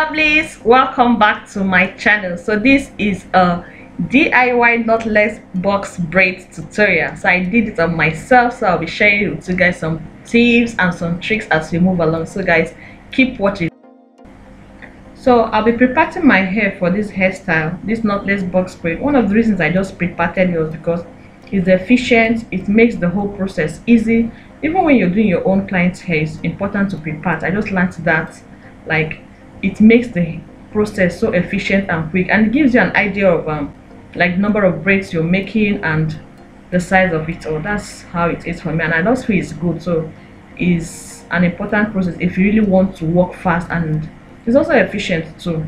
lovelies, welcome back to my channel. So this is a DIY knotless box braids tutorial. So I did it on myself, so I'll be sharing with you guys some tips and some tricks as we move along. So guys, keep watching. So I'll be preparing my hair for this hairstyle, this knotless box braid. One of the reasons I just prepared it was because it's efficient. It makes the whole process easy. Even when you're doing your own client's hair, it's important to prepare. I just learned that, like, it makes the process so efficient and quick, and it gives you an idea of like number of braids you're making and the size of it all. That's how it is for me, and I just feel it's good. So it's an important process if you really want to work fast, and it's also efficient too.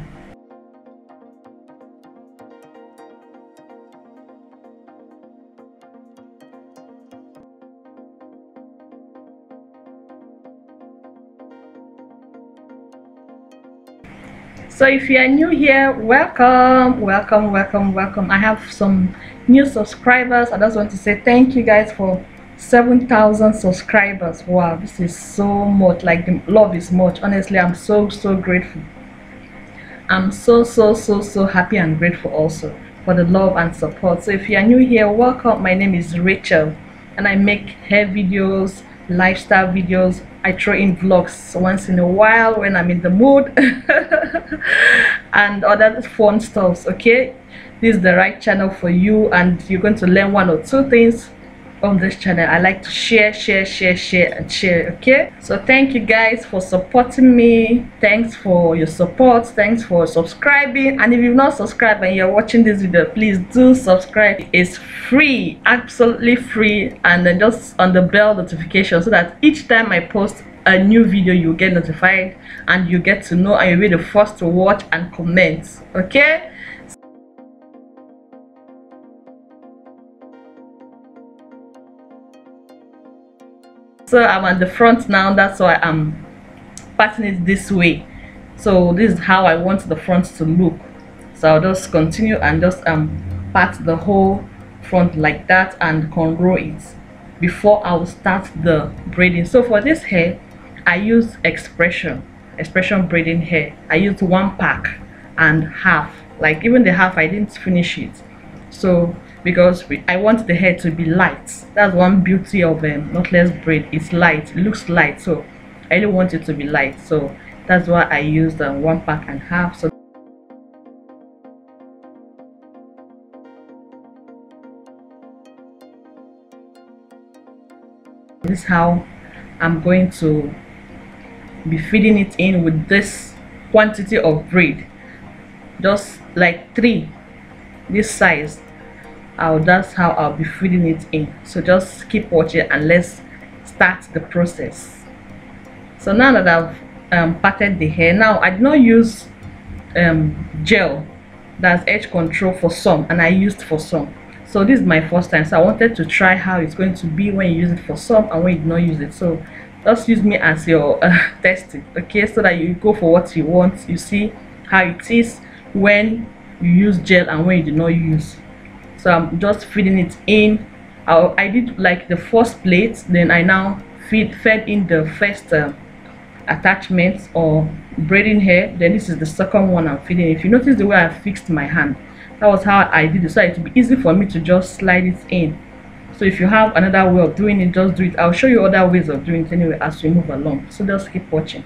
So if you are new here, welcome. I have some new subscribers. I just want to say thank you guys for 7,000 subscribers. Wow, this is so much. Like, the love is much. Honestly, I'm so grateful. I'm so happy and grateful also for the love and support. So if you are new here, welcome. My name is Rachel, and I make hair videos, lifestyle videos. I throw in vlogs once in a while when I'm in the mood and other fun stuff. Okay, this is the right channel for you, and you're going to learn one or two things on this channel. I like to share. Okay, so thank you guys for supporting me. Thanks for your support. Thanks for subscribing. And if you've not subscribed and you're watching this video, please do subscribe. It's free, absolutely free, and then just on the bell notification, so that each time I post a new video you get notified and you get to know, and you'll be the first to watch and comment. Okay, so I'm at the front now. That's why I'm patting it this way. So this is how I want the front to look. So I'll just continue and just pat the whole front like that and cornrow it before I'll start the braiding. So for this hair, I use expression braiding hair. I used 1 pack and half. Like, even the half I didn't finish it, so because I want the hair to be light. That's one beauty of knotless braid. It's light, it looks light, so I really want it to be light. So that's why I used 1 pack and half. So this is how I'm going to be feeding it in with this quantity of braid, just like 3 this size. That's how I'll be feeding it in. So just keep watching and let's start the process. So now that I've patted the hair, now I did not use gel, that's edge control for some, and I used for some. So this is my first time, so I wanted to try how it's going to be when you use it for some and when you do not use it. So just use me as your testing, okay, so that you go for what you want. You see how it is when you use gel and when you do not use. So I'm just feeding it in. I did like the first plate, then I now fed in the first attachment or braiding hair. Then this is the second one I'm feeding. If you notice the way I fixed my hand, that was how I did it, so it would be easy for me to just slide it in. So if you have another way of doing it, just do it. I'll show you other ways of doing it anyway as we move along. So just keep watching.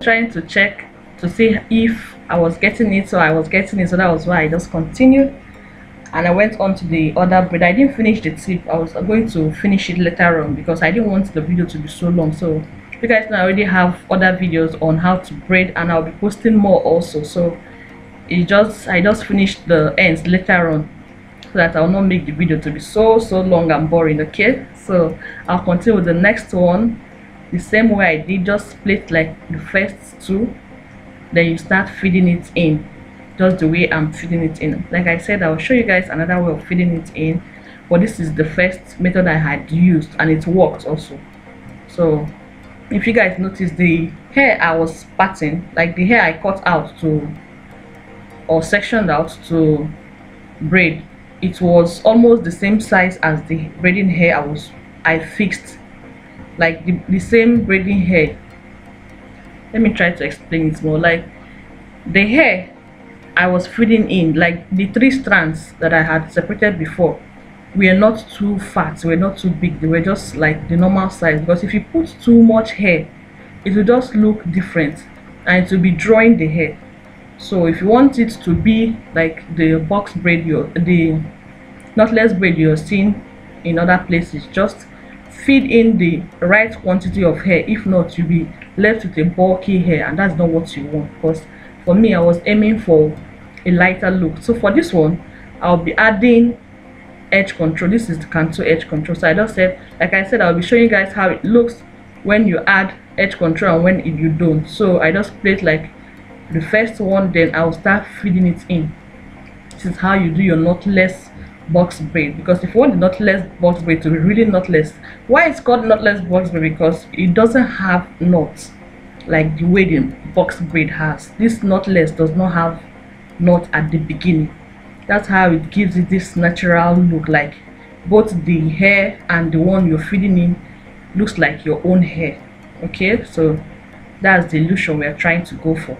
Trying to check to see if I was getting it, so I was getting it, so that was why I just continued and I went on to the other braid. I didn't finish the tip. I was going to finish it later on because I didn't want the video to be so long. So you guys know I already have other videos on how to braid, and I'll be posting more also. So I just finished the ends later on, so that I'll not make the video to be so long and boring. Okay, so I'll continue with the next one. the same way I did. Just split like the first two, then you start feeding it in just the way I'm feeding it in. Like I said, I'll show you guys another way of feeding it in, but this is the first method I had used and it worked also. So if you guys notice, the hair I was parting, like the hair I cut out to or sectioned out to braid, it was almost the same size as the braiding hair I fixed, like the same braiding hair. Let me try to explain it more. Like the hair I was feeding in, like the 3 strands that I had separated before, were not too fat, were not too big, they were just like the normal size, because if you put too much hair, it will just look different and it will be drawing the hair. So if you want it to be like the box braid, the knotless braid you're seeing in other places, just feed in the right quantity of hair. If not, you'll be left with a bulky hair, and that's not what you want. Because for me, I was aiming for a lighter look. So for this one, I'll be adding edge control. This is the contour edge control. So I just said, like I said, I'll be showing you guys how it looks when you add edge control and when you don't. So I just place like the first one, then I'll start feeding it in. This is how you do your knotless box braid. Because if you want the knotless box braid to be really knotless, why it's called knotless box braid? Because it doesn't have knots like the way the box braid has. This knotless does not have knot at the beginning. That's how it gives it this natural look, like both the hair and the one you're feeding in looks like your own hair. Okay, so that's the illusion we're trying to go for.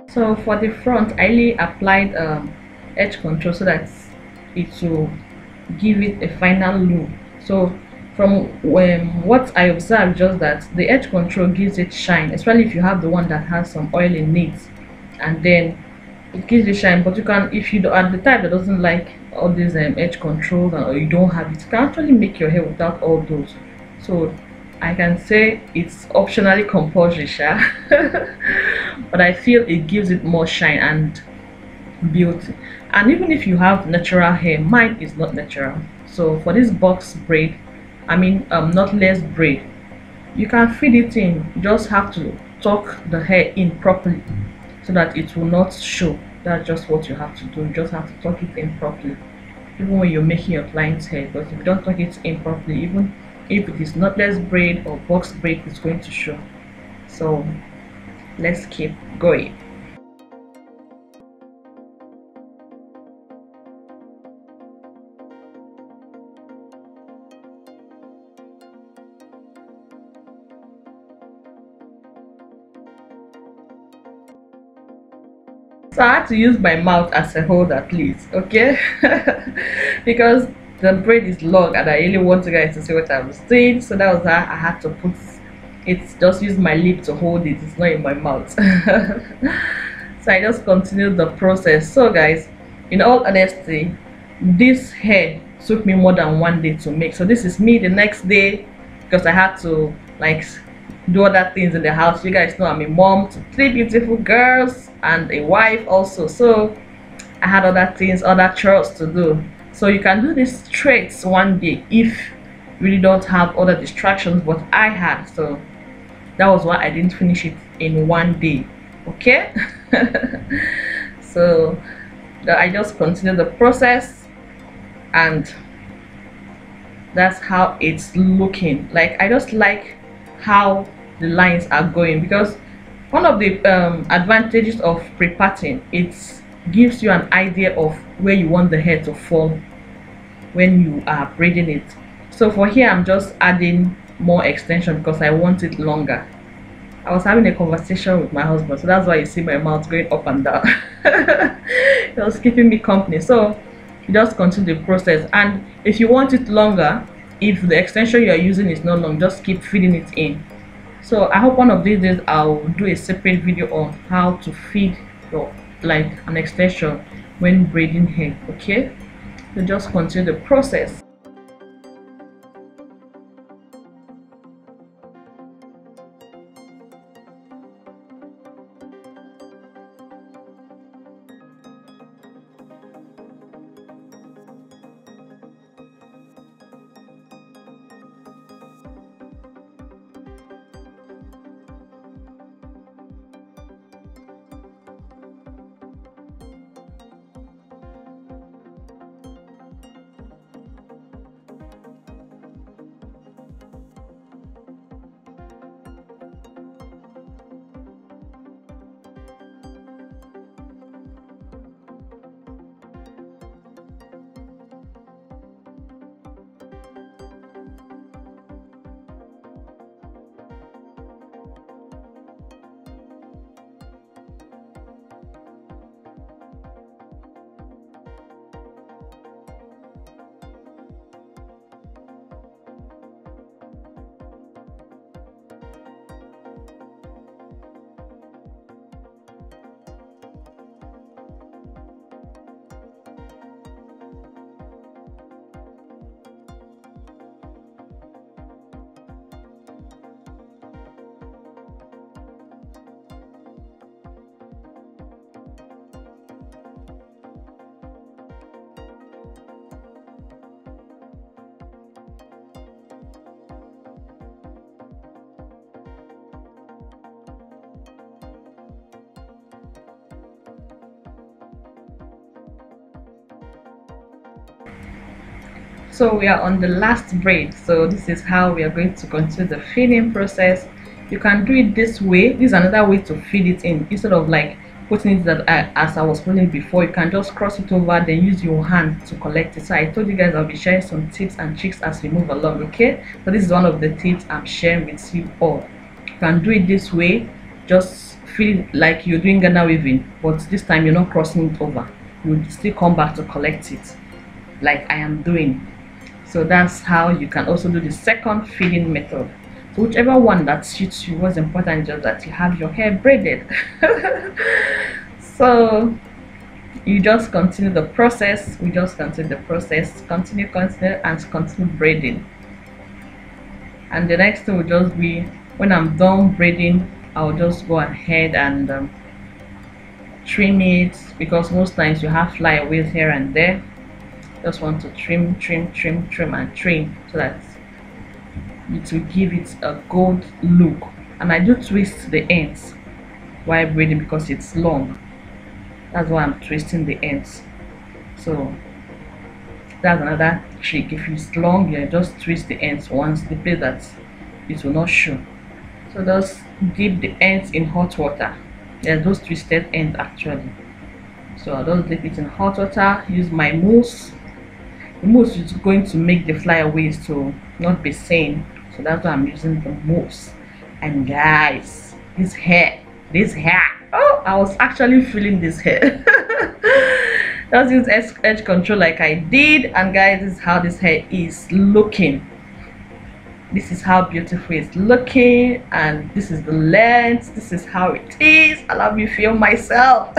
So for the front, I really applied edge control so that it will give it a final look. So from what I observed, just that the edge control gives it shine, especially if you have the one that has some oil in it, and then it gives you shine. But you can, if you are the type that doesn't like all these edge controls, or you don't have it, you can actually make your hair without all those. So I can say it's optionally compulsory, sha. But I feel it gives it more shine and beauty. And even if you have natural hair, mine is not natural. So for this box braid, I mean knotless braid, you can feed it in. You just have to tuck the hair in properly so that it will not show. That's just what you have to do. You just have to tuck it in properly, even when you're making your client's hair. Because if you don't tuck it in properly, even if it is knotless braid or box braid, it's going to show. So let's keep going. So I had to use my mouth as a holder, please, okay? Because the braid is long and I really want you guys to see what I was doing. So that was how I had to put it, just use my lip to hold it. It's not in my mouth. So I just continued the process. So guys, in all honesty, this hair took me more than 1 day to make. So this is me the next day, because I had to like do other things in the house. You guys know I'm a mom to 3 beautiful girls and a wife also, so I had other things, other chores to do. So you can do this straight 1 day if you really don't have other distractions, but I had, so that was why I didn't finish it in 1 day, okay? So I just continued the process, and that's how it's looking like. I just like how the lines are going, because one of the advantages of pre-parting, it gives you an idea of where you want the hair to fall when you are braiding it. So for here, I'm just adding more extension because I want it longer. I was having a conversation with my husband, so that's why you see my mouth going up and down. It was keeping me company. So you just continue the process, and if you want it longer, if the extension you are using is not long, just keep feeding it in. So I hope one of these days I'll do a separate video on how to feed your like an extension when braiding hair, okay? So just continue the process. So we are on the last braid, so this is how we are going to continue the feeding process. You can do it this way. This is another way to feed it in. Instead of like putting it that as I was putting it before, you can just cross it over, then use your hand to collect it. So I told you guys I'll be sharing some tips and tricks as we move along, okay? So this is one of the tips I'm sharing with you all. You can do it this way. Just feel like you're doing Ghana weaving, but this time you're not crossing it over. You'll still come back to collect it like I am doing. So that's how you can also do the second feeding method. So whichever one that suits you, what's important is just that you have your hair braided. So you just continue the process. We just continue the process, continue and continue braiding. And the next thing will just be, when I'm done braiding, I'll just go ahead and trim it, because most times you have flyaways here and there. Just want to trim and trim so that it will give it a good look. And I do twist the ends while braiding because it's long. That's why I'm twisting the ends. So that's another trick. If it's long, you just twist the ends once, the place that it will not show. So just dip the ends in hot water. There's those twisted ends actually. So I'll just dip it in hot water, use my mousse. The mousse is going to make the flyaways to not be seen. So that's why I'm using the mousse. And guys, this hair, oh, I was actually feeling this hair. Just use edge control like I did, and guys, this is how this hair is looking. This is how beautiful it's looking, and this is the length. This is how it is. I love you, feel myself.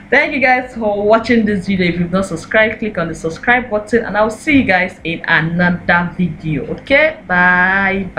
Thank you guys for watching this video. If you've not subscribed, click on the subscribe button, and I'll see you guys in another video. Okay, bye.